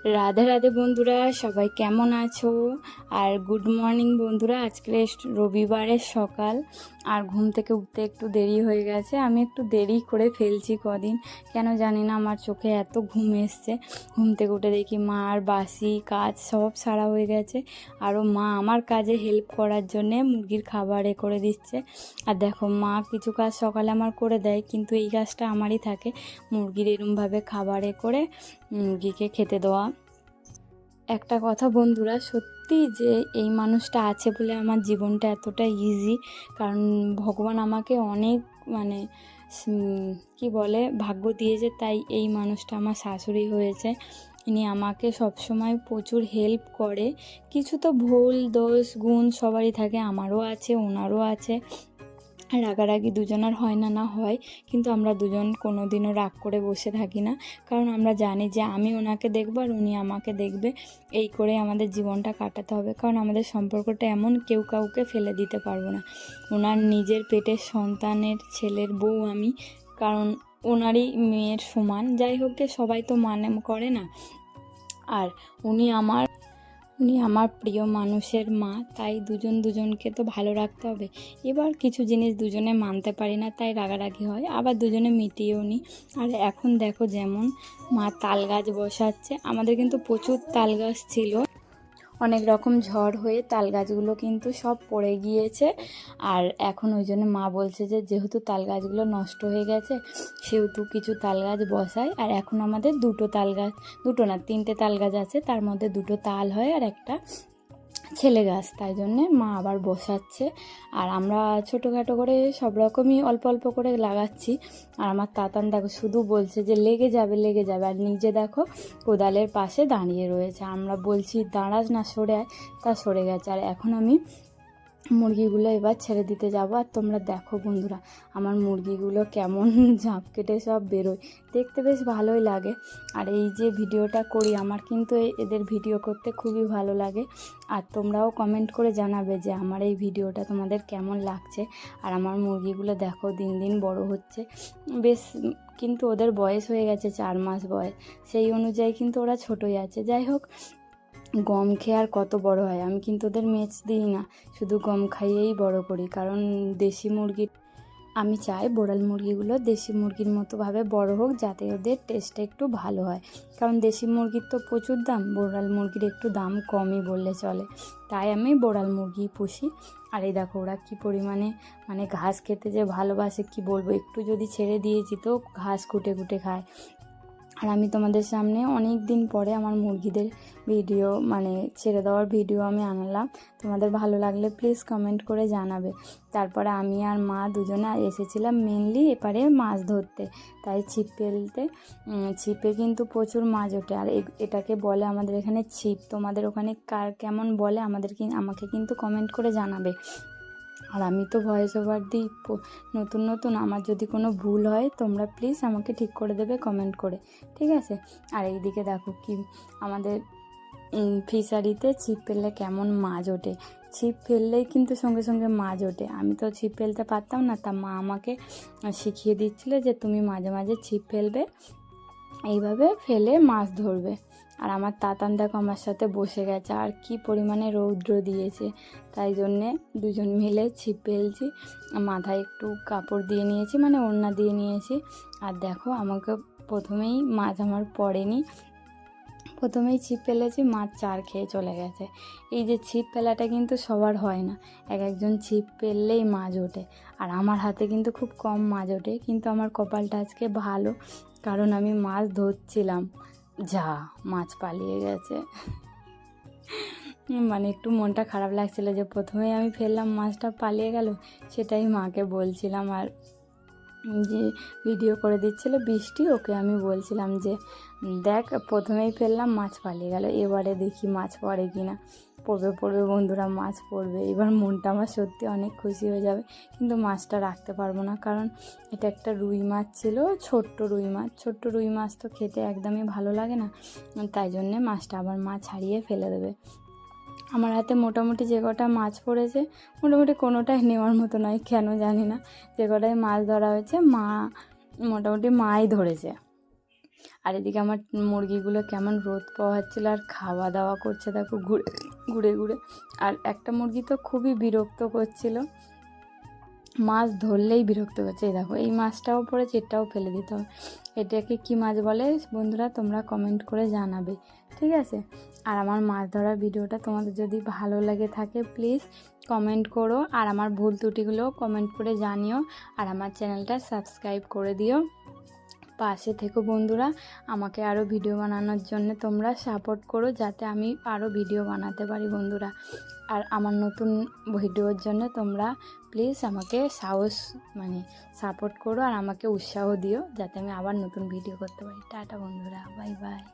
রাধে রাধে বন্ধুরা, সবাই কেমন আছো? আর গুড মর্নিং বন্ধুরা। আজকে রবিবারের সকাল, আর ঘুম থেকে উঠতে একটু দেরি হয়ে গেছে। আমি একটু দেরি করে ফেলছি কদিন, কেন জানি না। আমার চোখে এত ঘুম এসছে, ঘুম থেকে উঠে দেখি মা আর বাসি কাজ সব সারা হয়ে গেছে। আরও মা আমার কাজে হেল্প করার জন্যে মুরগির খাবার করে দিচ্ছে। আর দেখো, মা কিছু কাজ সকালে আমার করে দেয়, কিন্তু এই কাজটা আমারই থাকে, মুরগির এরমভাবে খাবার করে মুরগিকে খেতে দেওয়া। একটা কথা বন্ধুরা, সত্যি যে এই মানুষটা আছে বলে আমার জীবনটা এতটা ইজি। কারণ ভগবান আমাকে অনেক কি বলে ভাগ্য দিয়েছে, তাই এই মানুষটা আমার শাশুড়ি হয়েছে। ইনি আমাকে সবসময় প্রচুর হেল্প করে। কিছু তো ভুল দোষ গুণ সবারই থাকে, আমারও আছে, ওনারও আছে। রাগারাগি দুজনের হয় না, না হয়, কিন্তু আমরা দুজন কোনো দিনও রাগ করে বসে থাকি না। কারণ আমরা জানি যে আমি ওনাকে দেখব আর উনি আমাকে দেখবে, এই করে আমাদের জীবনটা কাটাতে হবে। কারণ আমাদের সম্পর্কটা এমন, কেউ কাউকে ফেলে দিতে পারবো না। ওনার নিজের পেটের সন্তানের ছেলের বউ আমি, কারণ ওনারই মেয়ের সমান। যাই হোক, সবাই তো করে না। আর উনি আমার প্রিয় মানুষের মা, তাই দুজনকে তো ভালো রাখতে হবে। এবার কিছু জিনিস দুজনে মানতে পারি না, তাই রাগারাগি হয়, আবার দুজনে মিটিয়েও নিই। আর এখন দেখো, যেমন মা তাল গাছ বসাচ্ছে। আমাদের কিন্তু প্রচুর তাল গাছ ছিল, অনেক রকম ঝড় হয়ে তাল গাছগুলো কিন্তু সব পড়ে গিয়েছে। আর এখন ওই জন্য মা বলছে যে যেহেতু তাল গাছগুলো নষ্ট হয়ে গেছে, সেহেতু কিছু তাল গাছ বসায়। আর এখন আমাদের তিনটে তাল গাছ আছে, তার মধ্যে দুটো তাল হয় আর একটা ছেলে গাছ, তাই জন্যে মা আবার বসাচ্ছে। আর আমরা ছোটোখাটো করে সব রকমই অল্প অল্প করে লাগাচ্ছি। আর আমার তাতান দেখো শুধু বলছে যে লেগে যাবে, আর নিজে দেখো কোদালের পাশে দাঁড়িয়ে রয়েছে। আমরা বলছি দাঁড়াস না, সরে আয়, তা সরে গেছে। আর এখন আমি মুরগিগুলো এবার ছেড়ে দিতে যাব। আর তোমরা দেখো বন্ধুরা, আমার মুরগিগুলো কেমন ঝাঁপ কেটে সব বেরোয়, দেখতে বেশ ভালোই লাগে। আর এই যে ভিডিওটা করি, আমার কিন্তু এদের ভিডিও করতে খুবই ভালো লাগে। আর তোমরাও কমেন্ট করে জানাবে যে আমার এই ভিডিওটা তোমাদের কেমন লাগছে। আর আমার মুরগিগুলো দেখো দিন দিন বড় হচ্ছে বেশ, কিন্তু ওদের বয়স হয়ে গেছে 4 মাস বয়স, সেই অনুযায়ী কিন্তু ওরা ছোটোই আছে। যাই হোক, গম খেয়ে আর কত বড় হয়। আমি কিন্তু ওদের মেচ দিই না, শুধু গম খাইয়েই বড় করি। কারণ দেশি মুরগি, আমি চাই বোড়াল মুরগিগুলো দেশি মুরগির মতোভাবে বড় হোক, যাতে ওদের টেস্টটা একটু ভালো হয়। কারণ দেশি মুরগির তো প্রচুর দাম, বোড়াল মুরগির একটু দাম কমই বললে চলে, তাই আমি বোড়াল মুরগি পুষি। আর এই দেখো ওরা কী পরিমাণে ঘাস খেতে যে ভালোবাসে, কি বলবো। একটু যদি ছেড়ে দিয়েছি তো ঘাস কুটে কুটে খায়। আর আমি তোমাদের সামনে অনেক দিন পরে আমার মুরগিদের ভিডিও ছেড়ে দেওয়ার ভিডিও আমি আনলাম। তোমাদের ভালো লাগলে প্লিজ কমেন্ট করে জানাবে। তারপরে আমি আর মা দুজনে এসেছিলাম মেনলি এপারে মাছ ধরতে, তাই ছিপ ফেলতে। ছিপে কিন্তু প্রচুর মাছ ওঠে। আর এটাকে বলে আমাদের এখানে ছিপ, তোমাদের ওখানে কার কেমন বলে আমাকে কিন্তু কমেন্ট করে জানাবে। আর আমি তো ভয়েস ওভার দিই নতুন, আমার যদি কোনো ভুল হয় তোমরা প্লিজ আমাকে ঠিক করে দেবে কমেন্ট করে, ঠিক আছে? আর এইদিকে দেখো কি আমাদের ফিশারিতে ছিপ ফেললে কেমন মাছ ওঠে। ছিপ ফেললেই কিন্তু সঙ্গে সঙ্গে মাছ ওঠে। আমি তো ছিপ ফেলতে পারতাম না, তা মা আমাকে শিখিয়ে দিচ্ছিলো যে তুমি মাঝে মাঝে ছিপ ফেলবে, এইভাবে ফেলে মাছ ধরবে। আর আমার তাতান দেখো আমার সাথে বসে গেছে, আর কি পরিমাণে রৌদ্র দিয়েছে, তাই জন্যে দুজন মিলে ছিপ ফেলছি। মাথায় একটু কাপড় দিয়ে নিয়েছি, ওড়না দিয়ে নিয়েছি। আর দেখো আমাকে প্রথমেই মাছ আমার পড়েনি, প্রথমেই ছিপ ফেলেছি, মাছ 4 খেয়ে চলে গেছে। এই যে ছিপ ফেলাটা কিন্তু সবার হয় না, একজন ছিপ ফেললেই মাছ ওঠে। আর আমার হাতে কিন্তু খুব কম মাছ ওঠে, কিন্তু আমার কপালটা আজকে ভালো, কারণ আমি মাছ ধরছিলাম, মাছ পালিয়ে গেছে। একটু মনটা খারাপ লাগছিল যে প্রথমেই আমি ফেললাম, মাছটা পালিয়ে গেল। সেটাই মাকে বলছিলাম। আর যে ভিডিও করে দিচ্ছিল বৃষ্টি, ওকে আমি বলছিলাম যে দেখ প্রথমেই ফেললাম, মাছ পালিয়ে গেল, এবারে দেখি মাছ পড়ে কিনা। পড়বে বন্ধুরা, মাছ পড়বে। এবার মনটা আমার সত্যি অনেক খুশি হয়ে যাবে, কিন্তু মাছটা রাখতে পারবো না, কারণ এটা একটা রুই মাছ ছিল, ছোট্ট রুই মাছ তো খেতে একদমই ভালো লাগে না, তাই জন্যে মাছটা আবার মা ছাড়িয়ে ফেলে দেবে। আমার হাতে মোটামুটি যে কটা মাছ পড়েছে, মোটামুটি কোনোটাই নেওয়ার মতো নয়, কেন জানি না। যে কটাই মাছ ধরা হয়েছে মোটামুটি মাই ধরেছে। আর এদিকে আমার মুরগিগুলো কেমন রোদ পোহাচ্ছিল আর খাওয়া দাওয়া করছে দেখো ঘুরে ঘুরে ঘুরে। আর একটা মুরগি তো খুবই বিরক্ত করছিল, মাছ ধরলেই বিরক্ত করছে। এই দেখো এই মাছটাও পড়েছে, এটাও ফেলে দিতে হবে। এটাকে কি মাছ বলে বন্ধুরা তোমরা কমেন্ট করে জানাবে, ঠিক আছে? আর আমার মাছ ধরার ভিডিওটা তোমাদের যদি ভালো লাগে থাকে প্লিজ কমেন্ট করো, আর আমার ভুল ত্রুটিগুলোও কমেন্ট করে জানিও, আর আমার চ্যানেলটা সাবস্ক্রাইব করে দিও। পাশে থেকো বন্ধুরা, আমাকে আরও ভিডিও বানানোর জন্য তোমরা সাপোর্ট করো, যাতে আমি আরও ভিডিও বানাতে পারি বন্ধুরা। আর আমার নতুন ভিডিওর জন্য তোমরা প্লিজ আমাকে সাপোর্ট করো আর আমাকে উৎসাহ দিও, যাতে আমি আবার নতুন ভিডিও করতে পারি। টাটা বন্ধুরা, বাই বাই।